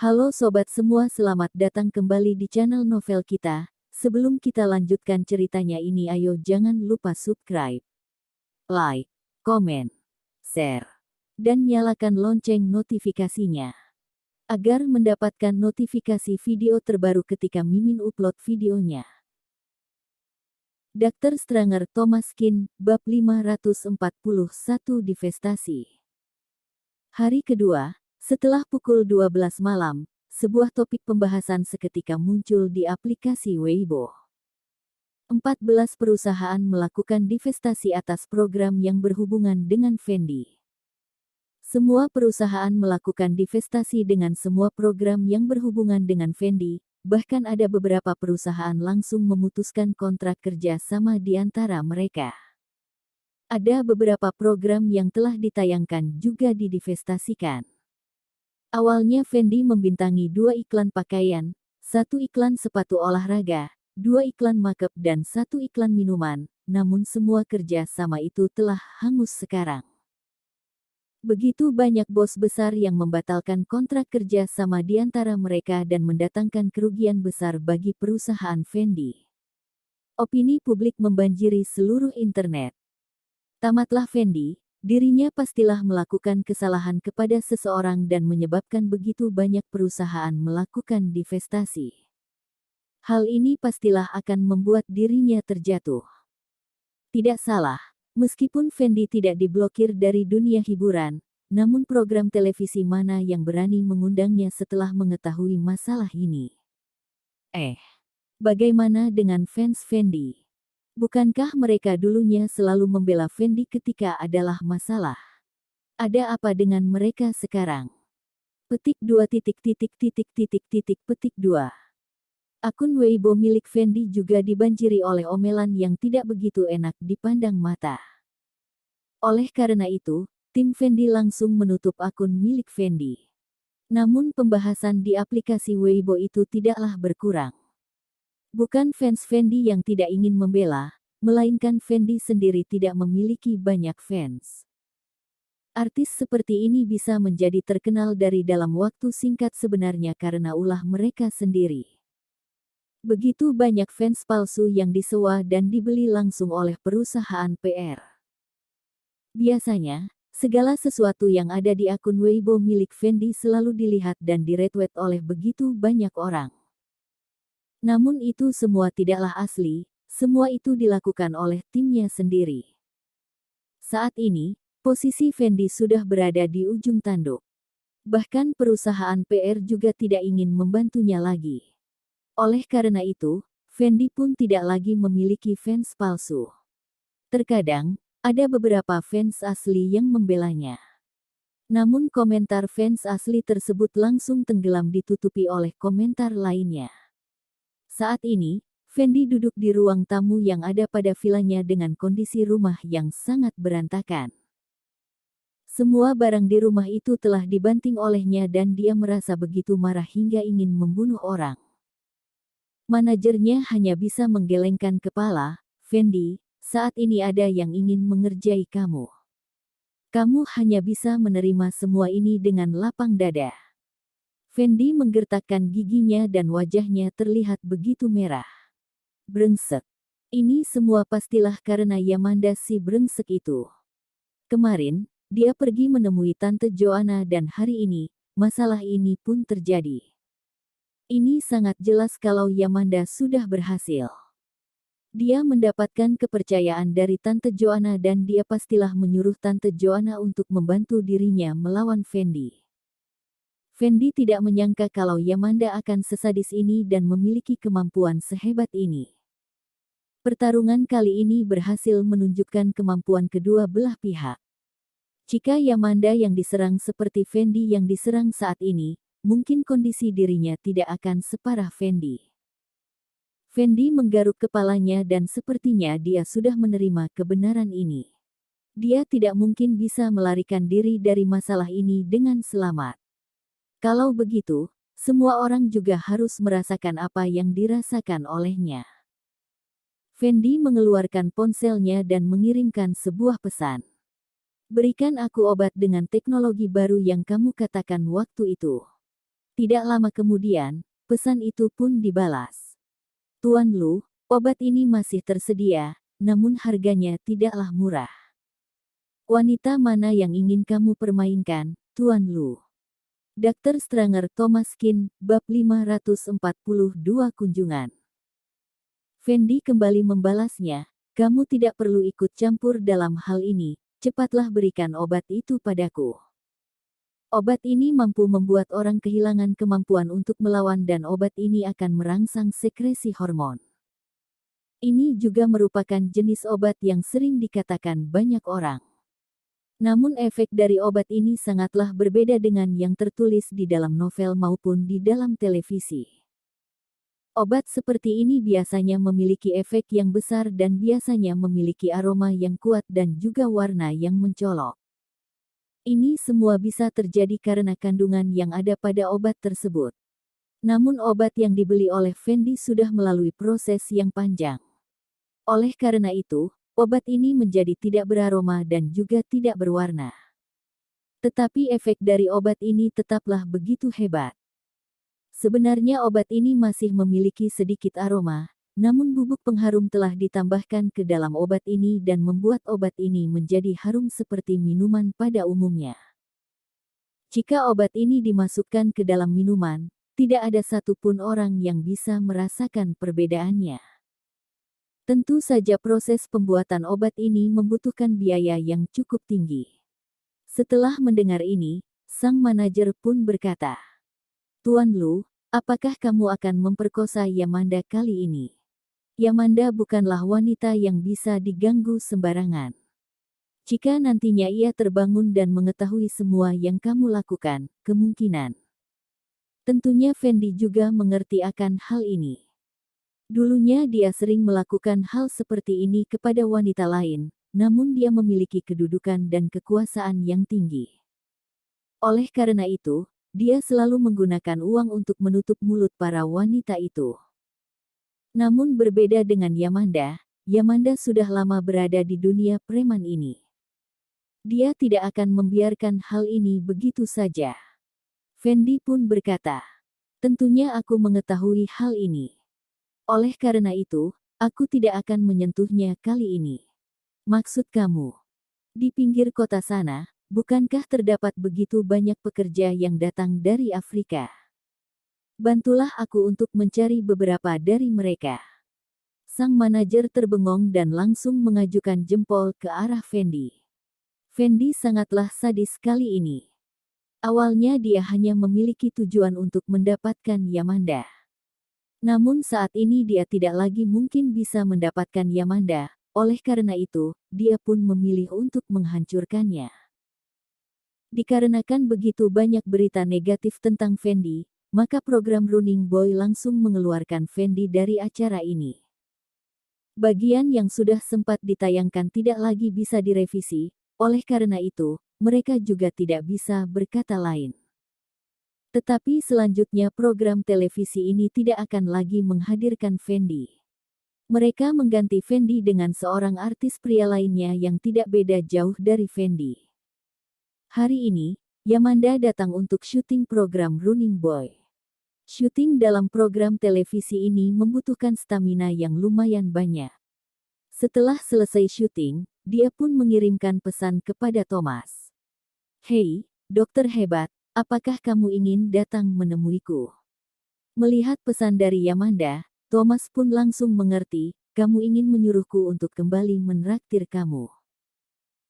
Halo sobat semua, selamat datang kembali di channel novel kita. Sebelum kita lanjutkan ceritanya ini, ayo jangan lupa subscribe, like, komen, share, dan nyalakan lonceng notifikasinya agar mendapatkan notifikasi video terbaru ketika Mimin upload videonya. Dr. Stranger Thomas Kin, bab 541 divestasi. Hari kedua, setelah pukul 12 malam, sebuah topik pembahasan seketika muncul di aplikasi Weibo. 14 perusahaan melakukan divestasi atas program yang berhubungan dengan Fendi. Semua perusahaan melakukan divestasi dengan semua program yang berhubungan dengan Fendi, bahkan ada beberapa perusahaan langsung memutuskan kontrak kerja sama di antara mereka. Ada beberapa program yang telah ditayangkan juga didivestasikan. Awalnya Fendi membintangi 2 iklan pakaian, 1 iklan sepatu olahraga, 2 iklan makeup dan 1 iklan minuman, namun semua kerja sama itu telah hangus sekarang. Begitu banyak bos besar yang membatalkan kontrak kerja sama di antara mereka dan mendatangkan kerugian besar bagi perusahaan Fendi. Opini publik membanjiri seluruh internet. Tamatlah Fendi. Dirinya pastilah melakukan kesalahan kepada seseorang dan menyebabkan begitu banyak perusahaan melakukan divestasi. Hal ini pastilah akan membuat dirinya terjatuh. Tidak salah, meskipun Fendi tidak diblokir dari dunia hiburan, namun program televisi mana yang berani mengundangnya setelah mengetahui masalah ini? Bagaimana dengan fans Fendi? Bukankah mereka dulunya selalu membela Fendi ketika adalah masalah? Ada apa dengan mereka sekarang? Petik 2. Akun Weibo milik Fendi juga dibanjiri oleh omelan yang tidak begitu enak dipandang mata. Oleh karena itu, tim Fendi langsung menutup akun milik Fendi. Namun pembahasan di aplikasi Weibo itu tidaklah berkurang. Bukan fans Fendi yang tidak ingin membela, melainkan Fendi sendiri tidak memiliki banyak fans. Artis seperti ini bisa menjadi terkenal dari dalam waktu singkat sebenarnya karena ulah mereka sendiri. Begitu banyak fans palsu yang disewa dan dibeli langsung oleh perusahaan PR. Biasanya, segala sesuatu yang ada di akun Weibo milik Fendi selalu dilihat dan di-retweet oleh begitu banyak orang. Namun itu semua tidaklah asli, semua itu dilakukan oleh timnya sendiri. Saat ini, posisi Fendi sudah berada di ujung tanduk. Bahkan perusahaan PR juga tidak ingin membantunya lagi. Oleh karena itu, Fendi pun tidak lagi memiliki fans palsu. Terkadang, ada beberapa fans asli yang membelanya. Namun komentar fans asli tersebut langsung tenggelam ditutupi oleh komentar lainnya. Saat ini, Fendi duduk di ruang tamu yang ada pada vilanya dengan kondisi rumah yang sangat berantakan. Semua barang di rumah itu telah dibanting olehnya dan dia merasa begitu marah hingga ingin membunuh orang. Manajernya hanya bisa menggelengkan kepala, "Fendi, saat ini ada yang ingin mengerjai kamu. Kamu hanya bisa menerima semua ini dengan lapang dada." Fendi menggertakkan giginya dan wajahnya terlihat begitu merah. Brengsek. Ini semua pastilah karena Yamanda si brengsek itu. Kemarin, dia pergi menemui Tante Joanna dan hari ini, masalah ini pun terjadi. Ini sangat jelas kalau Yamanda sudah berhasil. Dia mendapatkan kepercayaan dari Tante Joanna dan dia pastilah menyuruh Tante Joanna untuk membantu dirinya melawan Fendi. Fendi tidak menyangka kalau Yamanda akan sesadis ini dan memiliki kemampuan sehebat ini. Pertarungan kali ini berhasil menunjukkan kemampuan kedua belah pihak. Jika Yamanda yang diserang seperti Fendi yang diserang saat ini, mungkin kondisi dirinya tidak akan separah Fendi. Fendi menggaruk kepalanya dan sepertinya dia sudah menerima kebenaran ini. Dia tidak mungkin bisa melarikan diri dari masalah ini dengan selamat. Kalau begitu, semua orang juga harus merasakan apa yang dirasakan olehnya. Fendi mengeluarkan ponselnya dan mengirimkan sebuah pesan. "Berikan aku obat dengan teknologi baru yang kamu katakan waktu itu." Tidak lama kemudian, pesan itu pun dibalas. Tuan Lu, obat ini masih tersedia, namun harganya tidaklah murah. Wanita mana yang ingin kamu permainkan, Tuan Lu? Dr. Stranger Thomas Kin, bab 542 kunjungan. Fendi kembali membalasnya, kamu tidak perlu ikut campur dalam hal ini, cepatlah berikan obat itu padaku. Obat ini mampu membuat orang kehilangan kemampuan untuk melawan dan obat ini akan merangsang sekresi hormon. Ini juga merupakan jenis obat yang sering dikatakan banyak orang. Namun efek dari obat ini sangatlah berbeda dengan yang tertulis di dalam novel maupun di dalam televisi. Obat seperti ini biasanya memiliki efek yang besar dan biasanya memiliki aroma yang kuat dan juga warna yang mencolok. Ini semua bisa terjadi karena kandungan yang ada pada obat tersebut. Namun obat yang dibeli oleh Fendi sudah melalui proses yang panjang. Oleh karena itu, obat ini menjadi tidak beraroma dan juga tidak berwarna. Tetapi efek dari obat ini tetaplah begitu hebat. Sebenarnya obat ini masih memiliki sedikit aroma, namun bubuk pengharum telah ditambahkan ke dalam obat ini dan membuat obat ini menjadi harum seperti minuman pada umumnya. Jika obat ini dimasukkan ke dalam minuman, tidak ada satupun orang yang bisa merasakan perbedaannya. Tentu saja proses pembuatan obat ini membutuhkan biaya yang cukup tinggi. Setelah mendengar ini, sang manajer pun berkata, Tuan Lu, apakah kamu akan memperkosa Yamanda kali ini? Yamanda bukanlah wanita yang bisa diganggu sembarangan. Jika nantinya ia terbangun dan mengetahui semua yang kamu lakukan, kemungkinan. Tentunya Fendi juga mengerti akan hal ini. Dulunya dia sering melakukan hal seperti ini kepada wanita lain, namun dia memiliki kedudukan dan kekuasaan yang tinggi. Oleh karena itu, dia selalu menggunakan uang untuk menutup mulut para wanita itu. Namun berbeda dengan Yamanda, Yamanda sudah lama berada di dunia preman ini. Dia tidak akan membiarkan hal ini begitu saja. Fendi pun berkata, tentunya aku mengetahui hal ini. Oleh karena itu, aku tidak akan menyentuhnya kali ini. Maksud kamu, di pinggir kota sana, bukankah terdapat begitu banyak pekerja yang datang dari Afrika? Bantulah aku untuk mencari beberapa dari mereka. Sang manajer terbengong dan langsung mengajukan jempol ke arah Fendi. Fendi sangatlah sadis kali ini. Awalnya dia hanya memiliki tujuan untuk mendapatkan Yamanda. Namun saat ini dia tidak lagi mungkin bisa mendapatkan Yamanda, oleh karena itu, dia pun memilih untuk menghancurkannya. Dikarenakan begitu banyak berita negatif tentang Fendi, maka program Running Boy langsung mengeluarkan Fendi dari acara ini. Bagian yang sudah sempat ditayangkan tidak lagi bisa direvisi, oleh karena itu, mereka juga tidak bisa berkata lain. Tetapi selanjutnya program televisi ini tidak akan lagi menghadirkan Fendi. Mereka mengganti Fendi dengan seorang artis pria lainnya yang tidak beda jauh dari Fendi. Hari ini, Yamanda datang untuk syuting program Running Boy. Syuting dalam program televisi ini membutuhkan stamina yang lumayan banyak. Setelah selesai syuting, dia pun mengirimkan pesan kepada Thomas. Hei, dokter hebat, apakah kamu ingin datang menemuiku? Melihat pesan dari Yamanda, Thomas pun langsung mengerti, kamu ingin menyuruhku untuk kembali menraktir kamu.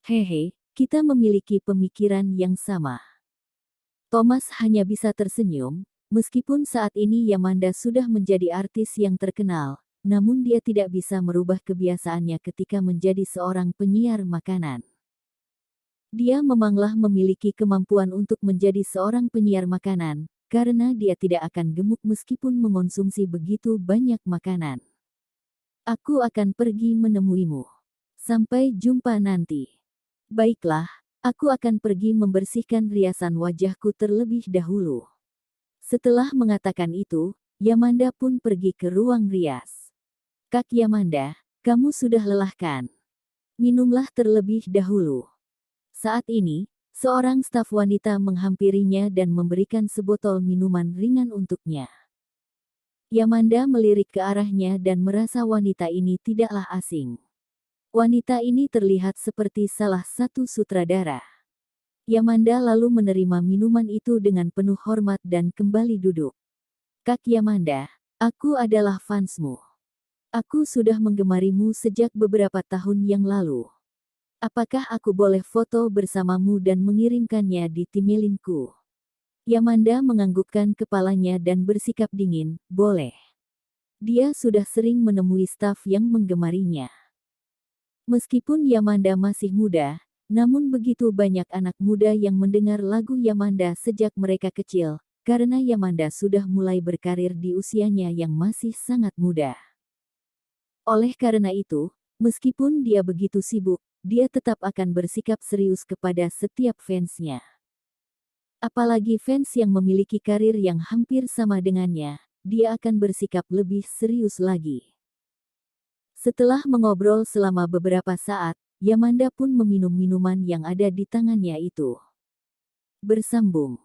Hehe, kita memiliki pemikiran yang sama. Thomas hanya bisa tersenyum, meskipun saat ini Yamanda sudah menjadi artis yang terkenal, namun dia tidak bisa merubah kebiasaannya ketika menjadi seorang penyiar makanan. Dia memanglah memiliki kemampuan untuk menjadi seorang penyiar makanan, karena dia tidak akan gemuk meskipun mengonsumsi begitu banyak makanan. Aku akan pergi menemuimu. Sampai jumpa nanti. Baiklah, aku akan pergi membersihkan riasan wajahku terlebih dahulu. Setelah mengatakan itu, Yamanda pun pergi ke ruang rias. Kak Yamanda, kamu sudah lelah kan? Minumlah terlebih dahulu. Saat ini, Seorang staf wanita menghampirinya dan memberikan sebotol minuman ringan untuknya. Yamanda melirik ke arahnya dan merasa wanita ini tidaklah asing. Wanita ini terlihat seperti salah satu sutradara. Yamanda lalu menerima minuman itu dengan penuh hormat dan kembali duduk. Kak Yamanda, aku adalah fansmu. Aku sudah menggemarimu sejak beberapa tahun yang lalu. Apakah aku boleh foto bersamamu dan mengirimkannya di emailku? Yamanda menganggukkan kepalanya dan bersikap dingin, boleh. Dia sudah sering menemui staf yang menggemarinya. Meskipun Yamanda masih muda, namun begitu banyak anak muda yang mendengar lagu Yamanda sejak mereka kecil, karena Yamanda sudah mulai berkarir di usianya yang masih sangat muda. Oleh karena itu, meskipun dia begitu sibuk, dia tetap akan bersikap serius kepada setiap fansnya. Apalagi fans yang memiliki karir yang hampir sama dengannya, dia akan bersikap lebih serius lagi. Setelah mengobrol selama beberapa saat, Yamanda pun meminum minuman yang ada di tangannya itu. Bersambung.